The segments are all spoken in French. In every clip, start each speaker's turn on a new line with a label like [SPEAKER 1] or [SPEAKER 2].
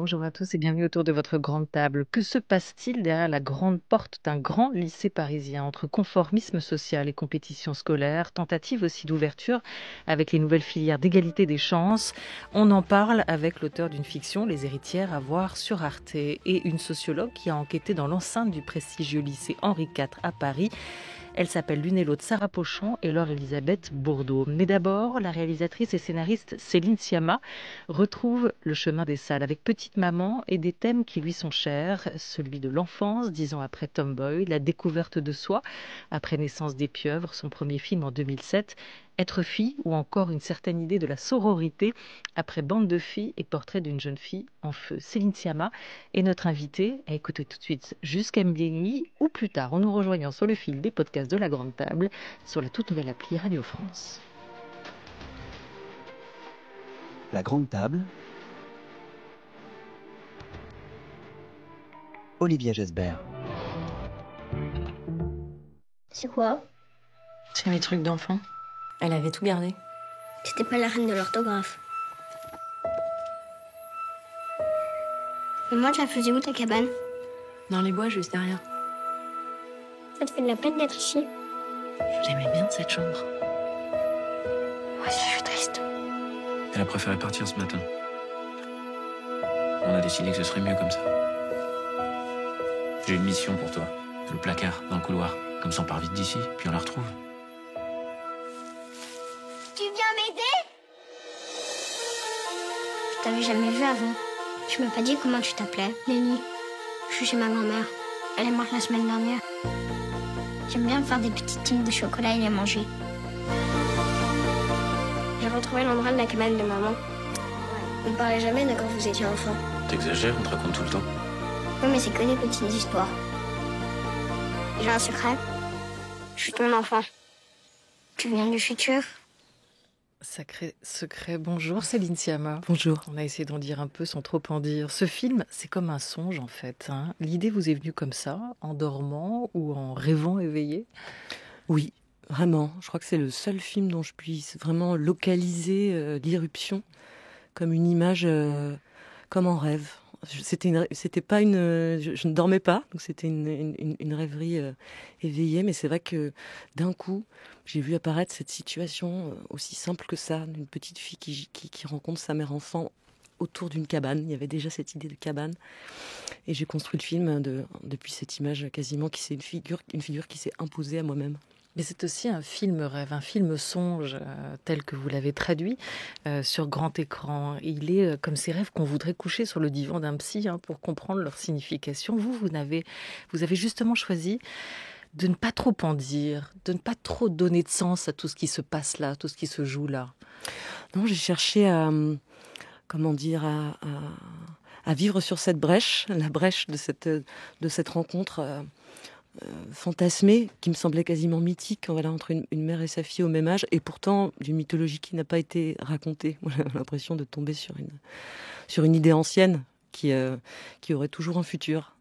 [SPEAKER 1] Bonjour à tous et bienvenue autour de votre grande table. Que se passe-t-il derrière la grande porte d'un grand lycée parisien entre conformisme social et compétition scolaire, tentative aussi d'ouverture avec les nouvelles filières d'égalité des chances? On en parle avec l'auteur d'une fiction, Les Héritières, à voir sur Arte, et une sociologue qui a enquêté dans l'enceinte du prestigieux lycée Henri IV à Paris. Elle s'appelle l'une et l'autre Sarah Pochon et Laure-Elisabeth Bourdeau. Mais d'abord, la réalisatrice et scénariste Céline Sciamma retrouve le chemin des salles avec Petite Maman et des thèmes qui lui sont chers, celui de l'enfance, 10 ans après Tomboy, la découverte de soi, après Naissance des pieuvres, son premier film en 2007, Être fille ou encore une certaine idée de la sororité après Bande de filles et Portrait d'une jeune fille en feu. Céline Sciamma est notre invitée à écouter tout de suite jusqu'à minuit ou plus tard en nous rejoignant sur le fil des podcasts de la Grande Table sur la toute nouvelle appli Radio France.
[SPEAKER 2] La Grande Table. Olivia Gesbert.
[SPEAKER 3] C'est quoi?
[SPEAKER 4] C'est mes trucs d'enfant. Elle avait tout gardé.
[SPEAKER 3] C'était pas la reine de l'orthographe. Et moi, tu la faisais où ta cabane?
[SPEAKER 4] Dans les bois, juste derrière.
[SPEAKER 3] Ça te fait de la peine d'être ici?
[SPEAKER 4] J'aimais bien cette chambre.
[SPEAKER 3] Moi aussi, je suis triste.
[SPEAKER 5] Elle a préféré partir ce matin. On a décidé que ce serait mieux comme ça. J'ai une mission pour toi. Le placard, dans le couloir. Comme ça, on part vite d'ici, puis on la retrouve.
[SPEAKER 3] Tu viens m'aider? Je t'avais jamais vu avant. Tu m'as pas dit comment tu t'appelais. Nelly. Je suis chez ma grand-mère. Elle est morte la semaine dernière. J'aime bien faire des petites tiges de chocolat et les manger. J'ai retrouvé l'endroit de la cabane de maman. On parlait jamais de quand vous étiez enfant.
[SPEAKER 5] T'exagères, on te raconte tout le temps.
[SPEAKER 3] Oui, mais c'est que des petites histoires. J'ai un secret. Je suis ton enfant. Tu viens du futur.
[SPEAKER 1] Sacré secret. Bonjour Céline Sciamma.
[SPEAKER 4] Bonjour.
[SPEAKER 1] On a essayé d'en dire un peu sans trop en dire. Ce film, c'est comme un songe en fait. L'idée vous est venue comme ça, en dormant ou en rêvant éveillé?
[SPEAKER 4] Oui, vraiment. Je crois que c'est le seul film dont je puisse vraiment localiser l'irruption comme une image, comme en rêve. C'était pas une, je ne dormais pas, donc c'était une rêverie éveillée. Mais c'est vrai que d'un coup, j'ai vu apparaître cette situation aussi simple que ça, d'une petite fille qui rencontre sa mère enfant autour d'une cabane. Il y avait déjà cette idée de cabane, et j'ai construit le film depuis cette image quasiment qui c'est une figure qui s'est imposée à moi-même.
[SPEAKER 1] Mais c'est aussi un film rêve, un film songe, tel que vous l'avez traduit, sur grand écran. Il est comme ces rêves qu'on voudrait coucher sur le divan d'un psy pour comprendre leur signification. Vous avez justement choisi de ne pas trop en dire, de ne pas trop donner de sens à tout ce qui se passe là, tout ce qui se joue là.
[SPEAKER 4] Non, j'ai cherché à vivre sur cette brèche, la brèche de cette rencontre fantasmée, qui me semblait quasiment mythique, entre une mère et sa fille au même âge, et pourtant d'une mythologie qui n'a pas été racontée. Moi, j'avais l'impression de tomber sur une idée ancienne qui aurait toujours un futur.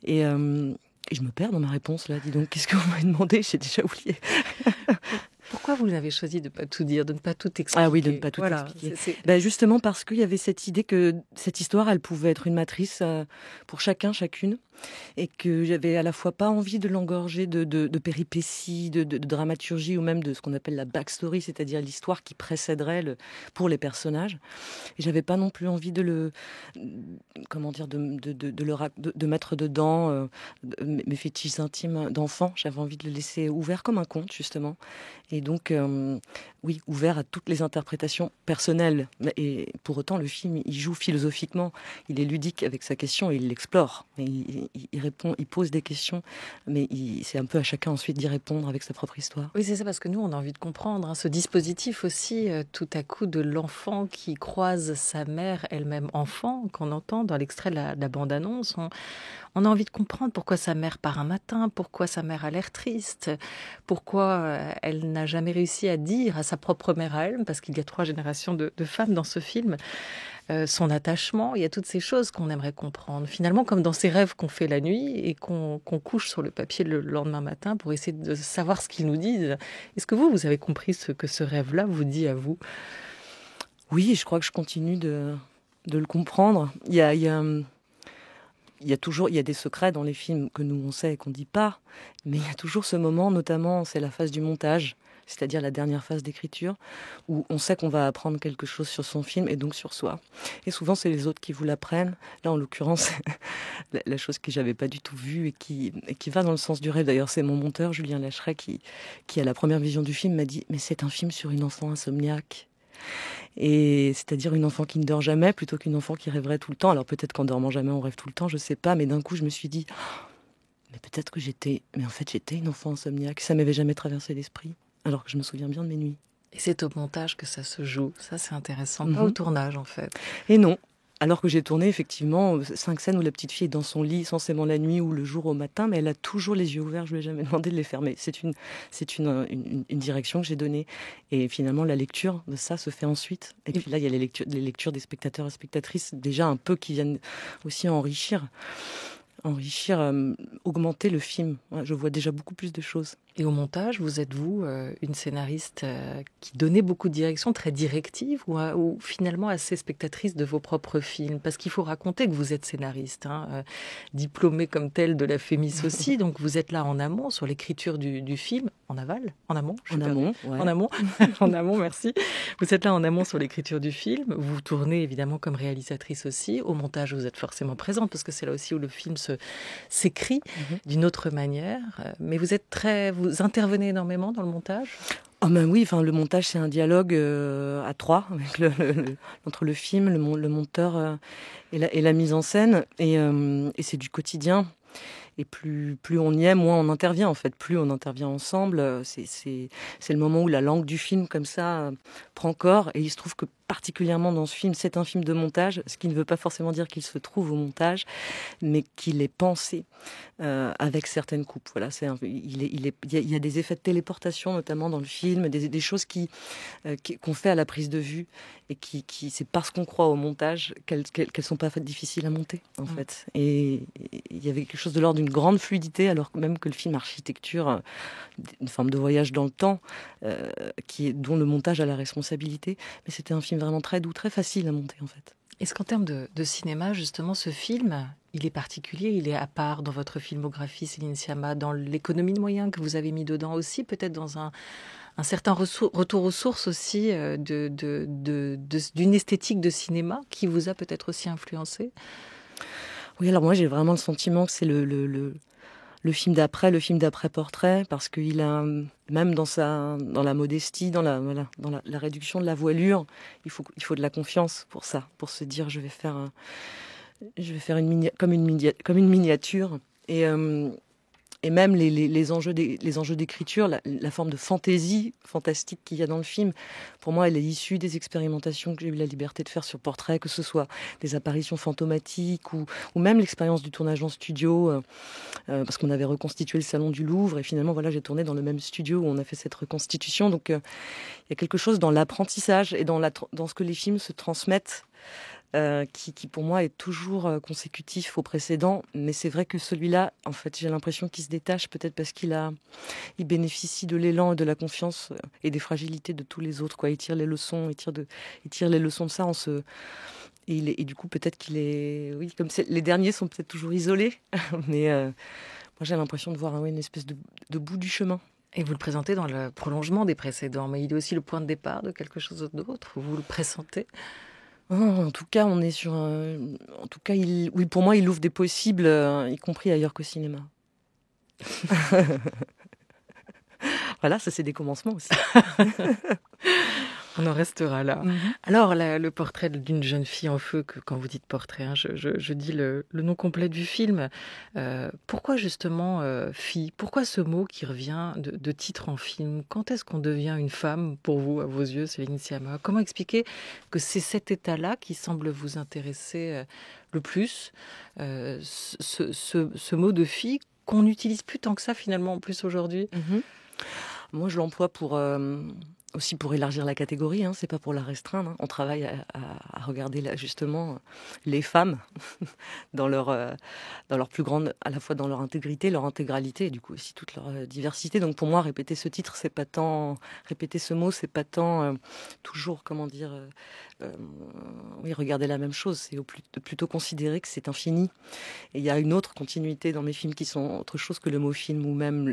[SPEAKER 4] Et je me perds dans ma réponse là. Dis donc, qu'est-ce que vous m'avez demandé? J'ai déjà oublié.
[SPEAKER 1] Pourquoi vous avez choisi de ne pas tout dire, de ne pas tout expliquer?
[SPEAKER 4] Ah oui, de ne pas tout expliquer. Justement parce qu'il y avait cette idée que cette histoire, elle pouvait être une matrice pour chacune, et que j'avais à la fois pas envie de l'engorger de péripéties, de dramaturgie, ou même de ce qu'on appelle la backstory, c'est-à-dire l'histoire qui précéderait pour les personnages. Et j'avais pas non plus envie de mettre dedans mes fétiches intimes d'enfant. J'avais envie de le laisser ouvert comme un conte, justement. Et donc, oui, ouvert à toutes les interprétations personnelles. Et pour autant, le film, il joue philosophiquement. Il est ludique avec sa question et il l'explore. Il répond, il pose des questions, mais c'est un peu à chacun ensuite d'y répondre avec sa propre histoire.
[SPEAKER 1] Oui, c'est ça, parce que nous, on a envie de comprendre ce dispositif aussi, tout à coup, de l'enfant qui croise sa mère, elle-même enfant, qu'on entend dans l'extrait de la bande-annonce. On a envie de comprendre pourquoi sa mère part un matin, pourquoi sa mère a l'air triste, pourquoi elle n'a jamais réussi à dire à sa propre mère à elle, parce qu'il y a 3 générations de femmes dans ce film, son attachement. Il y a toutes ces choses qu'on aimerait comprendre. Finalement, comme dans ces rêves qu'on fait la nuit et qu'on couche sur le papier le lendemain matin pour essayer de savoir ce qu'ils nous disent. Est-ce que vous avez compris ce que ce rêve-là vous dit à vous?
[SPEAKER 4] Oui, je crois que je continue de le comprendre. Il y a des secrets dans les films que nous, on sait et qu'on ne dit pas, mais il y a toujours ce moment, notamment, c'est la phase du montage, c'est-à-dire la dernière phase d'écriture, où on sait qu'on va apprendre quelque chose sur son film et donc sur soi. Et souvent, c'est les autres qui vous l'apprennent. Là, en l'occurrence, la chose que je n'avais pas du tout vue et qui va dans le sens du rêve. D'ailleurs, c'est mon monteur, Julien Lacheret, qui, à la première vision du film, m'a dit « Mais c'est un film sur une enfant insomniaque ». Et c'est-à-dire une enfant qui ne dort jamais plutôt qu'une enfant qui rêverait tout le temps. Alors peut-être qu'en dormant jamais on rêve tout le temps, je sais pas, mais d'un coup je me suis dit mais peut-être que j'étais une enfant insomniaque, ça m'avait jamais traversé l'esprit, alors que je me souviens bien de mes nuits.
[SPEAKER 1] Et c'est au montage que ça se joue, ça c'est intéressant, pas au tournage en fait.
[SPEAKER 4] Et non, alors que j'ai tourné effectivement 5 scènes où la petite fille est dans son lit, essentiellement la nuit ou le jour au matin, mais elle a toujours les yeux ouverts, je lui ai jamais demandé de les fermer. C'est une direction que j'ai donnée. Et finalement, la lecture de ça se fait ensuite. Et puis là, il y a les lectures des spectateurs et spectatrices, déjà un peu qui viennent aussi enrichir, augmenter le film. Je vois déjà beaucoup plus de choses.
[SPEAKER 1] Et au montage, vous êtes une scénariste qui donnait beaucoup de direction, très directive, ou finalement assez spectatrice de vos propres films? Parce qu'il faut raconter que vous êtes scénariste, diplômée comme telle de la FEMIS aussi, donc vous êtes là en amont sur l'écriture du film, en aval, en amont, en amont, merci. Vous êtes là en amont sur l'écriture du film, vous tournez évidemment comme réalisatrice aussi. Au montage, vous êtes forcément présente parce que c'est là aussi où le film s'écrit d'une autre manière, mais vous intervenez énormément dans le montage?
[SPEAKER 4] Ah ben oui, le montage c'est un dialogue à 3 avec entre le film, le monteur et la mise en scène, et c'est du quotidien. Et plus on y est, moins on intervient en fait. Plus on intervient ensemble, c'est le moment où la langue du film comme ça prend corps. Et il se trouve que particulièrement dans ce film, c'est un film de montage, ce qui ne veut pas forcément dire qu'il se trouve au montage, mais qu'il est pensé avec certaines coupes. Voilà, il y a des effets de téléportation notamment dans le film, des choses qu'on fait à la prise de vue et qui c'est parce qu'on croit au montage qu'elles sont pas difficiles à monter en fait. Et il y avait quelque chose de l'ordre d'une grande fluidité, alors même que le film architecture, une forme de voyage dans le temps, dont le montage a la responsabilité. Mais c'était un film vraiment très doux, très facile à monter en fait.
[SPEAKER 1] Est-ce qu'en termes de cinéma, justement, ce film, il est particulier, il est à part dans votre filmographie, Céline Sciamma, dans l'économie de moyens que vous avez mis dedans aussi, peut-être dans un certain retour aux sources aussi d'une esthétique de cinéma qui vous a peut-être aussi influencé?
[SPEAKER 4] Oui, alors moi j'ai vraiment le sentiment que c'est le film d'après portrait, parce qu'il a, même dans la modestie, dans la réduction de la voilure, il faut de la confiance pour ça, pour se dire je vais faire comme une miniature. Et même les enjeux d'écriture, la forme de fantaisie fantastique qu'il y a dans le film, pour moi, elle est issue des expérimentations que j'ai eu la liberté de faire sur portrait, que ce soit des apparitions fantomatiques ou même l'expérience du tournage en studio, parce qu'on avait reconstitué le salon du Louvre, et finalement, voilà, j'ai tourné dans le même studio où on a fait cette reconstitution. Donc, il y a quelque chose dans l'apprentissage et dans ce que les films se transmettent, qui pour moi est toujours consécutif au précédent, mais c'est vrai que celui-là, en fait, j'ai l'impression qu'il se détache, peut-être parce qu'il bénéficie de l'élan et de la confiance et des fragilités de tous les autres, quoi. Il tire les leçons, il tire les leçons de ça et du coup peut-être qu'il est, oui, comme les derniers sont peut-être toujours isolés, mais moi j'ai l'impression de voir une espèce de bout du chemin.
[SPEAKER 1] Et vous le présentez dans le prolongement des précédents, mais il est aussi le point de départ de quelque chose d'autre, vous le pressentez?
[SPEAKER 4] En tout cas, on est sur en tout cas, oui, pour moi, il ouvre des possibles, y compris ailleurs qu'au cinéma. Voilà, ça c'est des commencements aussi.
[SPEAKER 1] On en restera là. Alors, le portrait d'une jeune fille en feu, que quand vous dites portrait, je dis le nom complet du film. Pourquoi justement fille? Pourquoi ce mot qui revient de titre en film? Quand est-ce qu'on devient une femme pour vous, à vos yeux, Céline Sciamma? Comment expliquer que c'est cet état-là qui semble vous intéresser le plus, ce mot de fille qu'on n'utilise plus tant que ça finalement en plus aujourd'hui?
[SPEAKER 4] Moi, je l'emploie pour aussi pour élargir la catégorie, c'est pas pour la restreindre. On travaille à regarder là, justement les femmes dans leur plus grande, à la fois dans leur intégrité, leur intégralité, et du coup aussi toute leur diversité. Donc pour moi, répéter ce titre, c'est pas tant répéter ce mot, c'est pas tant toujours, regarder la même chose. C'est plutôt considérer que c'est infini. Et il y a une autre continuité dans mes films qui sont autre chose que le mot film, ou même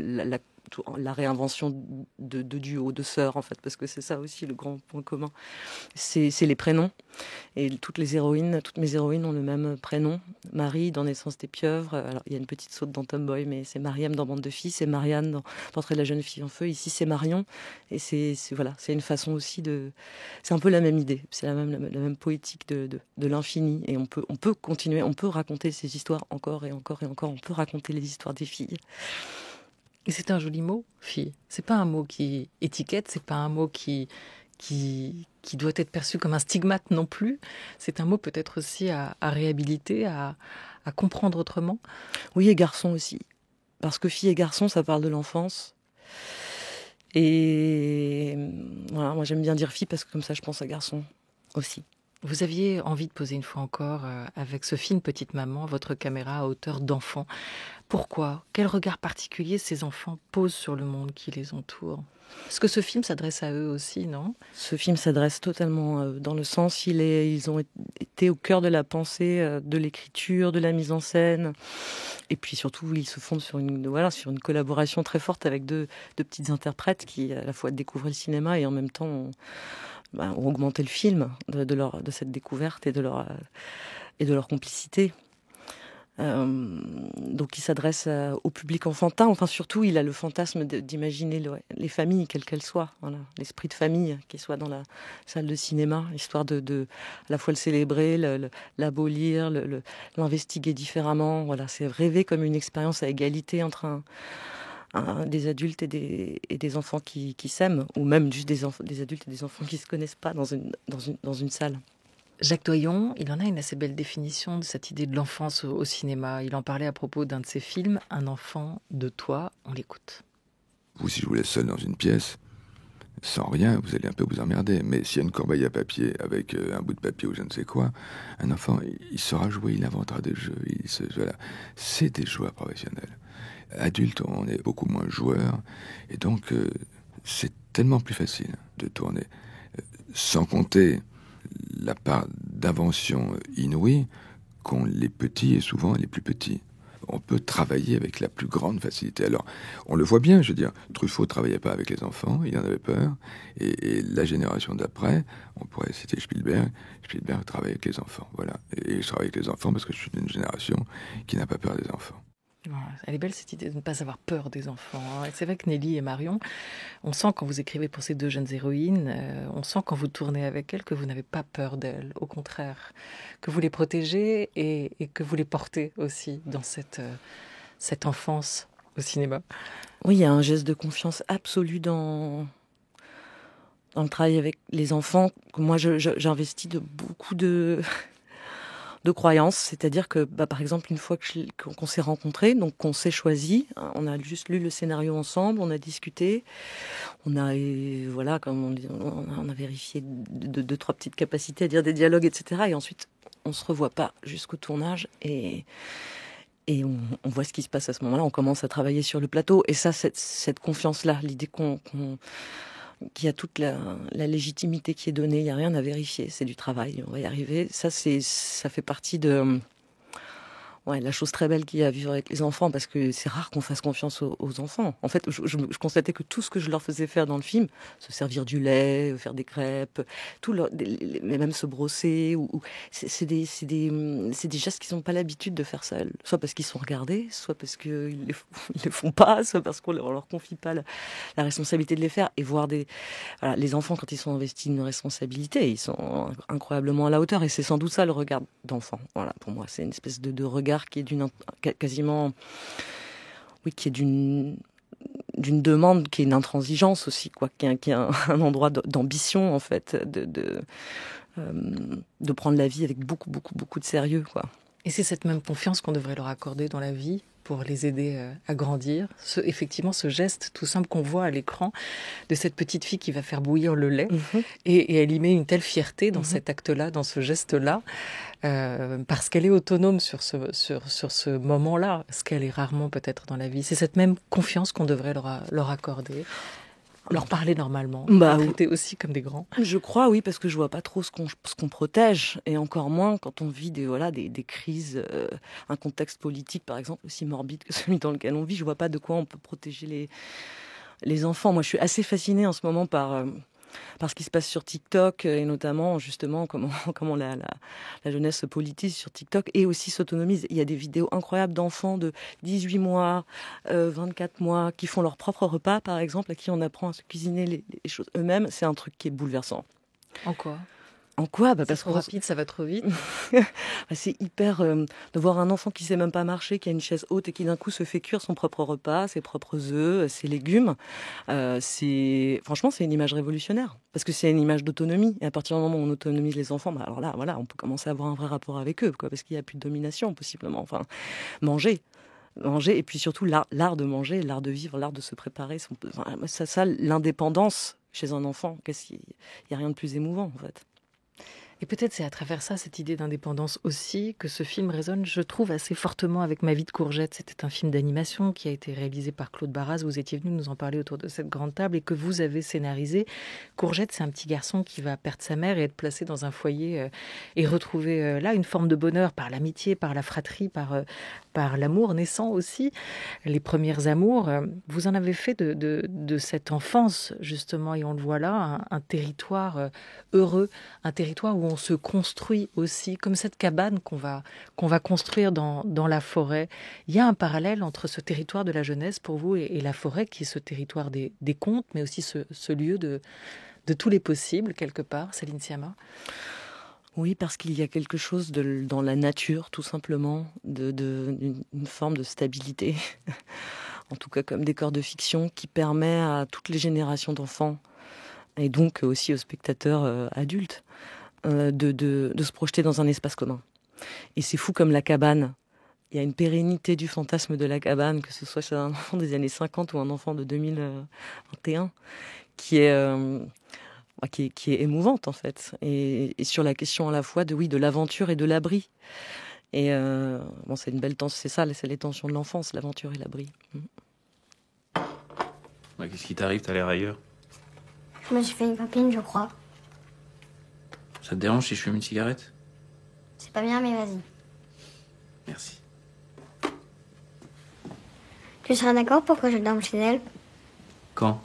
[SPEAKER 4] la réinvention de duos, de sœurs, en fait, parce que c'est ça aussi le grand point commun. C'est les prénoms. Et toutes mes héroïnes ont le même prénom. Marie dans Naissance des pieuvres. Alors, il y a une petite saute dans Tomboy, mais c'est Mariam dans Bande de filles, c'est Marianne dans L'entrée de la jeune fille en feu. Ici, c'est Marion. Et c'est une façon aussi c'est un peu la même idée. C'est la même poétique de l'infini. Et on peut continuer, on peut raconter ces histoires encore et encore et encore. On peut raconter les histoires des filles.
[SPEAKER 1] Et c'est un joli mot, fille. C'est pas un mot qui étiquette, c'est pas un mot qui doit être perçu comme un stigmate non plus. C'est un mot peut-être aussi à réhabiliter, à comprendre autrement.
[SPEAKER 4] Oui, et garçon aussi. Parce que fille et garçon, ça parle de l'enfance. Et voilà, moi j'aime bien dire fille parce que comme ça je pense à garçon aussi.
[SPEAKER 1] Vous aviez envie de poser une fois encore, avec ce film Petite Maman, votre caméra à hauteur d'enfant. Pourquoi ? Quel regard particulier ces enfants posent sur le monde qui les entoure ? Est-ce que ce film s'adresse à eux aussi, non ?
[SPEAKER 4] Ce film s'adresse totalement dans le sens, ils ont été au cœur de la pensée, de l'écriture, de la mise en scène. Et puis surtout, ils se fondent sur une collaboration très forte avec deux petites interprètes qui à la fois découvraient le cinéma et en même temps ont augmenté le film de cette découverte et de leur complicité. Donc il s'adresse au public enfantin. Enfin surtout, il a le fantasme d'imaginer les familles, quelles qu'elles soient. Voilà, l'esprit de famille qui soit dans la salle de cinéma, histoire de à la fois le célébrer, l'abolir, l'investiguer différemment. Voilà, c'est rêver comme une expérience à égalité entre des adultes et des enfants qui s'aiment, ou même juste des adultes et des enfants qui se connaissent pas dans une salle.
[SPEAKER 1] Jacques Doyon, il en a une assez belle définition de cette idée de l'enfance au cinéma. Il en parlait à propos d'un de ses films, Un enfant de toi. On l'écoute.
[SPEAKER 6] Si je vous laisse seul dans une pièce, sans rien, vous allez un peu vous emmerder. Mais s'il y a une corbeille à papier avec un bout de papier ou je ne sais quoi, un enfant, il saura jouer, il inventera des jeux. Voilà. C'est des joueurs professionnels. Adultes, on est beaucoup moins joueurs. Et donc, c'est tellement plus facile de tourner. Sans compter la part d'invention inouïe qu'ont les petits et souvent les plus petits. On peut travailler avec la plus grande facilité. Alors, on le voit bien, je veux dire, Truffaut ne travaillait pas avec les enfants, il en avait peur, et la génération d'après, on pourrait citer Spielberg travaille avec les enfants, voilà. Et je travaille avec les enfants parce que je suis d'une génération qui n'a pas peur des enfants.
[SPEAKER 1] Elle est belle cette idée de ne pas avoir peur des enfants. Et c'est vrai que Nelly et Marion, on sent quand vous écrivez pour ces deux jeunes héroïnes, on sent quand vous tournez avec elles que vous n'avez pas peur d'elles, au contraire, que vous les protégez et que vous les portez aussi dans cette enfance au cinéma.
[SPEAKER 4] Oui, il y a un geste de confiance absolu dans le travail avec les enfants. Moi, j'investis beaucoup de croyances, c'est-à-dire que, par exemple, une fois qu'on s'est rencontrés, donc qu'on s'est choisis, on a juste lu le scénario ensemble, on a discuté, on a vérifié deux, trois petites capacités à dire des dialogues, etc. Et ensuite, on se revoit pas jusqu'au tournage et on voit ce qui se passe à ce moment-là. On commence à travailler sur le plateau et ça, cette confiance-là, l'idée qu'il y a toute la légitimité qui est donnée, il n'y a rien à vérifier, c'est du travail, on va y arriver. Ça fait partie de la chose très belle qu'il y a à vivre avec les enfants, parce que c'est rare qu'on fasse confiance aux enfants. En fait, je constatais que tout ce que je leur faisais faire dans le film, se servir du lait, faire des crêpes, mais même se brosser, c'est des gestes qu'ils n'ont pas l'habitude de faire seuls, soit parce qu'ils sont regardés, soit parce qu'ils les font pas, soit parce qu'on leur confie pas la responsabilité de les faire. Et voir les enfants, quand ils sont investis d'une responsabilité, ils sont incroyablement à la hauteur, et c'est sans doute ça le regard d'enfant. Voilà, pour moi, c'est une espèce de regard qui est qui est d'une demande, qui est une intransigeance aussi, quoi, qui est un endroit d'ambition, en fait, de prendre la vie avec beaucoup, beaucoup, beaucoup de sérieux, quoi.
[SPEAKER 1] Et c'est cette même confiance qu'on devrait leur accorder dans la vie pour les aider à grandir. Effectivement, ce geste tout simple qu'on voit à l'écran de cette petite fille qui va faire bouillir le lait. Et elle y met une telle fierté dans cet acte-là, dans ce geste-là, parce qu'elle est autonome sur ce moment-là, ce qu'elle est rarement peut-être dans la vie. C'est cette même confiance qu'on devrait leur accorder. Leur parler normalement, traiter aussi comme des grands.
[SPEAKER 4] Je crois, oui, parce que je vois pas trop ce qu'on protège, et encore moins quand on vit des crises, un contexte politique, par exemple, aussi morbide que celui dans lequel on vit. Je vois pas de quoi on peut protéger les enfants. Moi, je suis assez fascinée en ce moment par ce qui se passe sur TikTok, et notamment justement comment la jeunesse se politise sur TikTok et aussi s'autonomise. Il y a des vidéos incroyables d'enfants de 18 mois, 24 mois, qui font leur propre repas, par exemple, à qui on apprend à se cuisiner les choses eux-mêmes. C'est un truc qui est bouleversant.
[SPEAKER 1] En quoi ?
[SPEAKER 4] En quoi ?
[SPEAKER 1] Parce que rapide, ça va trop vite.
[SPEAKER 4] C'est hyper de voir un enfant qui sait même pas marcher, qui a une chaise haute et qui d'un coup se fait cuire son propre repas, ses propres œufs, ses légumes. Franchement, c'est une image révolutionnaire parce que c'est une image d'autonomie. Et à partir du moment où on autonomise les enfants, alors là, voilà, on peut commencer à avoir un vrai rapport avec eux, parce qu'il y a plus de domination possiblement. Enfin, manger, et puis surtout l'art de manger, l'art de vivre, l'art de se préparer. Ça, l'indépendance chez un enfant, il y a rien de plus émouvant en fait.
[SPEAKER 1] Et peut-être c'est à travers ça, cette idée d'indépendance aussi, que ce film résonne, je trouve, assez fortement avec Ma vie de courgette. C'était un film d'animation qui a été réalisé par Claude Barras. Vous étiez venu nous en parler autour de cette grande table et que vous avez scénarisé. Courgette, c'est un petit garçon qui va perdre sa mère et être placé dans un foyer et retrouver là une forme de bonheur par l'amitié, par la fratrie, par l'amour naissant aussi, les premiers amours. Vous en avez fait de cette enfance, justement, et on le voit là, un territoire heureux, un territoire où on se construit aussi, comme cette cabane qu'on va construire dans la forêt. Il y a un parallèle entre ce territoire de la jeunesse pour vous et la forêt, qui est ce territoire des contes, mais aussi ce lieu de tous les possibles, quelque part, Céline Sciamma.
[SPEAKER 4] Oui, parce qu'il y a quelque chose dans la nature, tout simplement, une forme de stabilité, en tout cas comme décor de fiction, qui permet à toutes les générations d'enfants, et donc aussi aux spectateurs adultes, de se projeter dans un espace commun. Et c'est fou comme la cabane. Il y a une pérennité du fantasme de la cabane, que ce soit chez un enfant des années 50 ou un enfant de 2021, qui est émouvante en fait. Et sur la question à la fois de l'aventure et de l'abri. Et c'est une belle tension, c'est les tensions de l'enfance, l'aventure et l'abri.
[SPEAKER 5] Qu'est-ce qui t'arrive ? T'as l'air ailleurs.
[SPEAKER 3] Je me suis fait une copine, je crois.
[SPEAKER 5] Ça te dérange si je fume une cigarette ?
[SPEAKER 3] C'est pas bien, mais vas-y.
[SPEAKER 5] Merci.
[SPEAKER 3] Tu seras d'accord pour que je dorme chez elle ?
[SPEAKER 5] Quand ?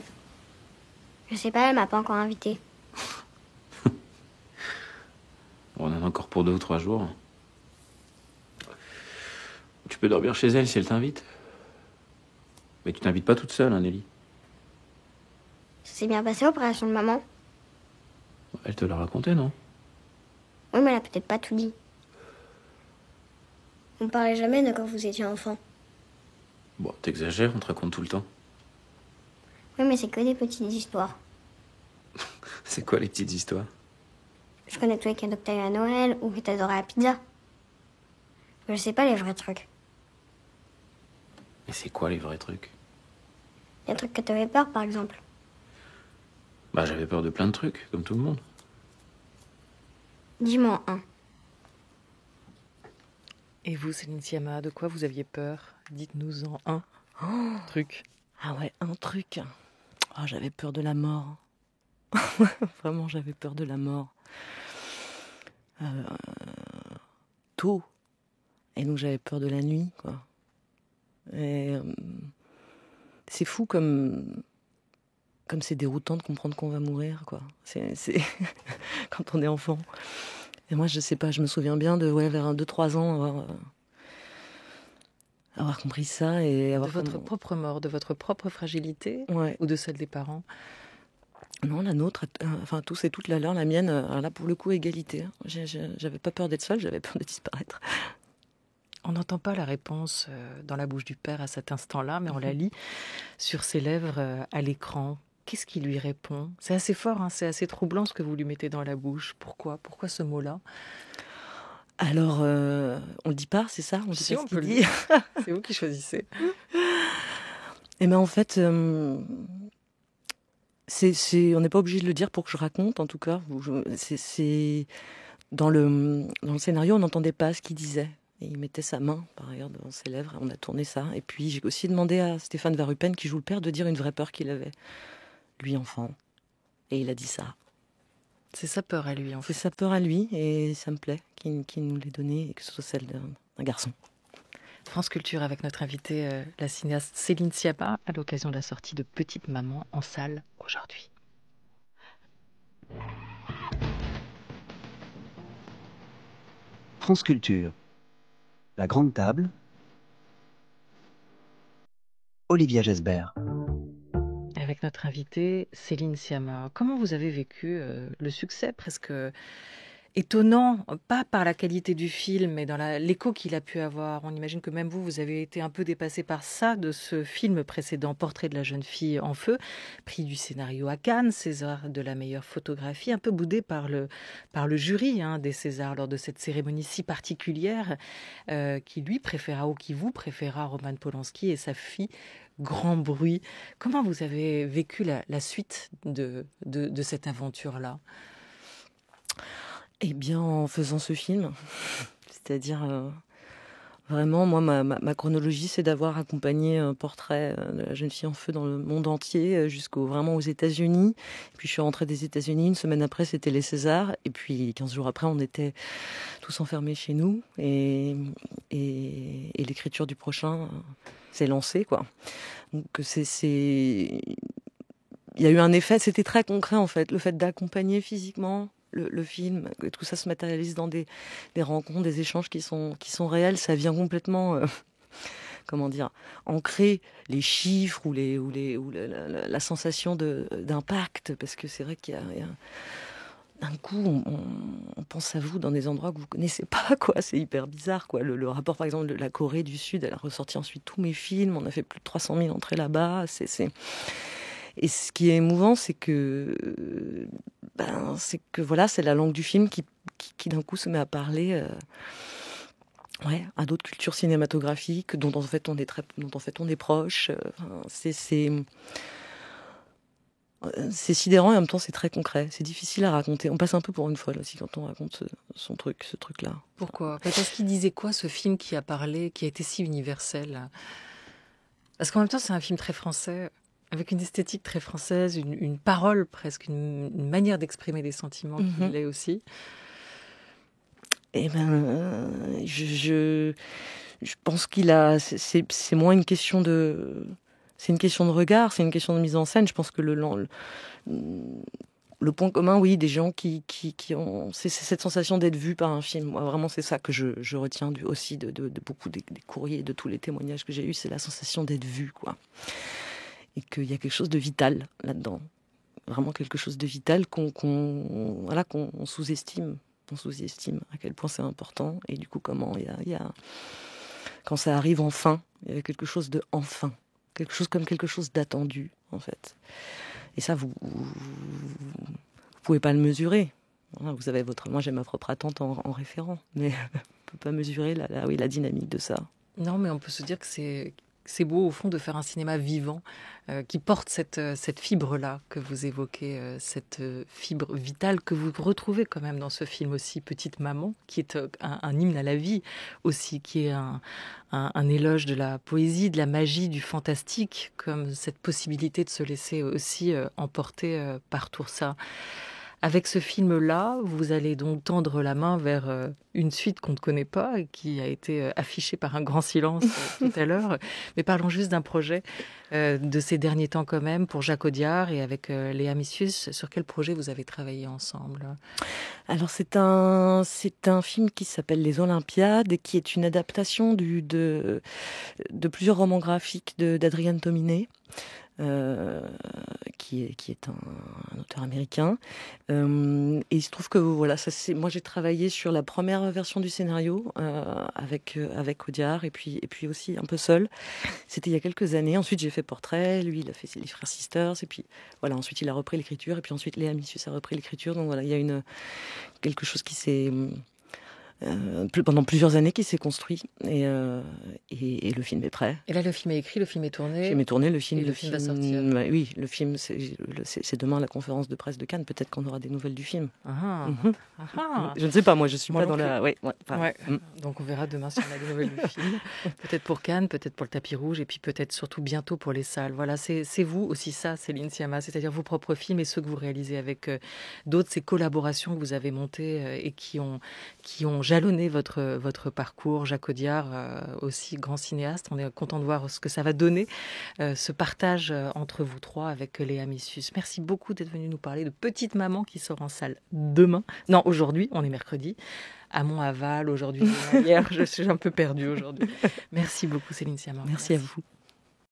[SPEAKER 3] Je sais pas, elle m'a pas encore invitée.
[SPEAKER 5] On en a encore pour 2 ou 3 jours. Tu peux dormir chez elle si elle t'invite. Mais tu t'invites pas toute seule, hein, Nelly.
[SPEAKER 3] Ça s'est bien passé, l'opération de maman ?
[SPEAKER 5] Elle te l'a raconté, non ?
[SPEAKER 3] Oui, mais elle a peut-être pas tout dit. On parlait jamais de quand vous étiez enfant.
[SPEAKER 5] Bon, t'exagères, on te raconte tout le temps.
[SPEAKER 3] Oui, mais c'est que des petites histoires.
[SPEAKER 5] C'est quoi les petites histoires ?
[SPEAKER 3] Je connais tous les cadeaux que t'as eu à Noël ou que t'adorais la pizza. Je sais pas les vrais trucs.
[SPEAKER 5] Mais c'est quoi les vrais trucs ?
[SPEAKER 3] Les trucs que t'avais peur, par exemple.
[SPEAKER 5] J'avais peur de plein de trucs, comme tout le monde.
[SPEAKER 3] Dis-moi un.
[SPEAKER 1] Et vous, Céline Sciamma, de quoi vous aviez peur ? Dites-nous-en un truc.
[SPEAKER 4] Ah ouais, un truc. J'avais peur de la mort. Vraiment, j'avais peur de la mort. Tôt. Et donc, j'avais peur de la nuit, quoi. Et c'est fou comme c'est déroutant de comprendre qu'on va mourir, quoi. C'est quand on est enfant. Et moi, je sais pas, je me souviens bien vers 2-3 ans avoir compris ça et avoir...
[SPEAKER 1] De votre propre mort, de votre propre fragilité,
[SPEAKER 4] ouais.
[SPEAKER 1] Ou de celle des parents ?
[SPEAKER 4] Non, la nôtre, tous et toutes la leur, la mienne, là pour le coup, égalité. J'avais pas peur d'être seule, j'avais peur de disparaître.
[SPEAKER 1] On n'entend pas la réponse dans la bouche du père à cet instant-là, mais on la lit sur ses lèvres à l'écran. Qu'est-ce qu'il lui répond ? C'est assez fort, hein, c'est assez troublant ce que vous lui mettez dans la bouche. Pourquoi ce mot-là ?
[SPEAKER 4] Alors, on le dit pas, c'est ça? On dit
[SPEAKER 1] Si,
[SPEAKER 4] pas
[SPEAKER 1] on
[SPEAKER 4] ce qu'il
[SPEAKER 1] peut le
[SPEAKER 4] dit.
[SPEAKER 1] dire. C'est vous qui choisissez.
[SPEAKER 4] Et ben en fait, on n'est pas obligé de le dire pour que je raconte, en tout cas. C'est dans le scénario, on n'entendait pas ce qu'il disait. Et il mettait sa main, par ailleurs, devant ses lèvres. On a tourné ça. Et puis, j'ai aussi demandé à Stéphane Verrupen, qui joue le père, de dire une vraie peur qu'il avait, lui, enfant. Et il a dit ça.
[SPEAKER 1] C'est sa peur à lui, en fait.
[SPEAKER 4] C'est sa peur à lui, et ça me plaît qu'il nous l'ait donnée, et que ce soit celle d'un garçon.
[SPEAKER 1] France Culture avec notre invitée, la cinéaste Céline Sciamma, à l'occasion de la sortie de Petite Maman en salle aujourd'hui.
[SPEAKER 2] France Culture. La grande table. Olivia Gesbert.
[SPEAKER 1] Avec notre invitée Céline Sciamma, comment vous avez vécu le succès presque étonnant, pas par la qualité du film, mais dans l'écho qu'il a pu avoir? On imagine que même vous avez été un peu dépassé par ça, de ce film précédent, Portrait de la jeune fille en feu, prix du scénario à Cannes, César de la meilleure photographie, un peu boudé par le jury des Césars lors de cette cérémonie si particulière, qui lui préféra, ou qui vous préféra, Roman Polanski et sa fille, Grand Bruit. Comment vous avez vécu la suite de cette aventure-là?
[SPEAKER 4] Eh bien, en faisant ce film, c'est-à-dire vraiment, moi, ma chronologie, c'est d'avoir accompagné un portrait de la jeune fille en feu dans le monde entier, vraiment aux États-Unis. Puis je suis rentrée des États-Unis, une semaine après, c'était les Césars. Et puis 15 jours après, on était tous enfermés chez nous. Et l'écriture du prochain s'est lancée, quoi. Donc il y a eu un effet, c'était très concret en fait, le fait d'accompagner physiquement le film, que tout ça se matérialise dans des rencontres, des échanges qui sont réels, ça vient complètement, ancrer les chiffres ou la sensation d'impact, parce que c'est vrai qu'il y a d'un coup, on pense à vous dans des endroits que vous connaissez pas, quoi. C'est hyper bizarre, quoi. Le rapport, par exemple, de la Corée du Sud, elle a ressorti ensuite tous mes films. On a fait plus de 300 000 entrées là-bas. Et ce qui est émouvant, c'est que voilà, c'est la langue du film qui d'un coup se met à parler à d'autres cultures cinématographiques dont en fait on est proche. C'est sidérant et en même temps c'est très concret. C'est difficile à raconter. On passe un peu pour une folle aussi quand on raconte ce truc-là.
[SPEAKER 1] Pourquoi? Parce qu'il disait quoi, ce film qui a parlé, qui a été si universel? Parce qu'en même temps c'est un film très français, avec une esthétique très française, une parole presque, une manière d'exprimer des sentiments qui l'est aussi.
[SPEAKER 4] Eh ben, je pense c'est moins une question de... C'est une question de regard, c'est une question de mise en scène. Je pense que le point commun, oui, des gens qui ont... C'est cette sensation d'être vu par un film. Moi, vraiment, c'est ça que je retiens aussi de beaucoup des courriers, de tous les témoignages que j'ai eus. C'est la sensation d'être vu, quoi. Et qu'il y a quelque chose de vital là-dedans. Vraiment quelque chose de vital qu'on sous-estime. On sous-estime à quel point c'est important. Et du coup, comment il y a... Quand ça arrive enfin, il y a quelque chose de enfin. Quelque chose d'attendu, en fait. Et ça, vous pouvez pas le mesurer. Vous avez moi, j'ai ma propre attente en référent, mais on peut pas mesurer la dynamique de ça.
[SPEAKER 1] Non, mais on peut se dire que c'est beau, au fond, de faire un cinéma vivant qui porte cette fibre-là que vous évoquez, cette fibre vitale que vous retrouvez quand même dans ce film aussi, Petite Maman, qui est un hymne à la vie aussi, qui est un éloge de la poésie, de la magie, du fantastique, comme cette possibilité de se laisser aussi emporter par tout ça. Avec ce film-là, vous allez donc tendre la main vers une suite qu'on ne connaît pas et qui a été affichée par un grand silence tout à l'heure. Mais parlons juste d'un projet de ces derniers temps quand même pour Jacques Audiard et avec Léa Missius. Sur quel projet vous avez travaillé ensemble?
[SPEAKER 4] Alors c'est un film qui s'appelle Les Olympiades et qui est une adaptation de plusieurs romans graphiques d'Adrienne Tominé. Qui est un auteur américain. Et il se trouve que voilà, moi j'ai travaillé sur la première version du scénario avec Audiard et puis aussi un peu seul. C'était il y a quelques années. Ensuite j'ai fait Portrait, lui il a fait Les Frères Sisters et puis voilà, ensuite il a repris l'écriture et puis ensuite Léa Missius a repris l'écriture. Donc voilà, il y a quelque chose qui s'est pendant plusieurs années qui s'est construit et le film est prêt.
[SPEAKER 1] Et là, le film est écrit, le film est tourné.
[SPEAKER 4] Le film est tourné, le film
[SPEAKER 1] va sortir.
[SPEAKER 4] Oui, le film, c'est demain la conférence de presse de Cannes. Peut-être qu'on aura des nouvelles du film. Je ne sais pas, moi je suis pas dans la...
[SPEAKER 1] Donc on verra demain si on a des nouvelles du film. Peut-être pour Cannes, peut-être pour le tapis rouge, et puis peut-être surtout bientôt pour les salles. Voilà, c'est vous aussi ça, Céline Sciamma, c'est-à-dire vos propres films et ceux que vous réalisez avec d'autres, ces collaborations que vous avez montées et qui ont jalonné votre parcours. Jacques Audiard, aussi grand cinéaste, on est content de voir ce que ça va donner, ce partage entre vous trois avec Léa Missus. Merci beaucoup d'être venu nous parler de Petite Maman qui sort en salle aujourd'hui, on est mercredi. Amont, aval, aujourd'hui, hier, je suis un peu perdue aujourd'hui. Merci beaucoup Céline Sciamma.
[SPEAKER 4] Merci à vous.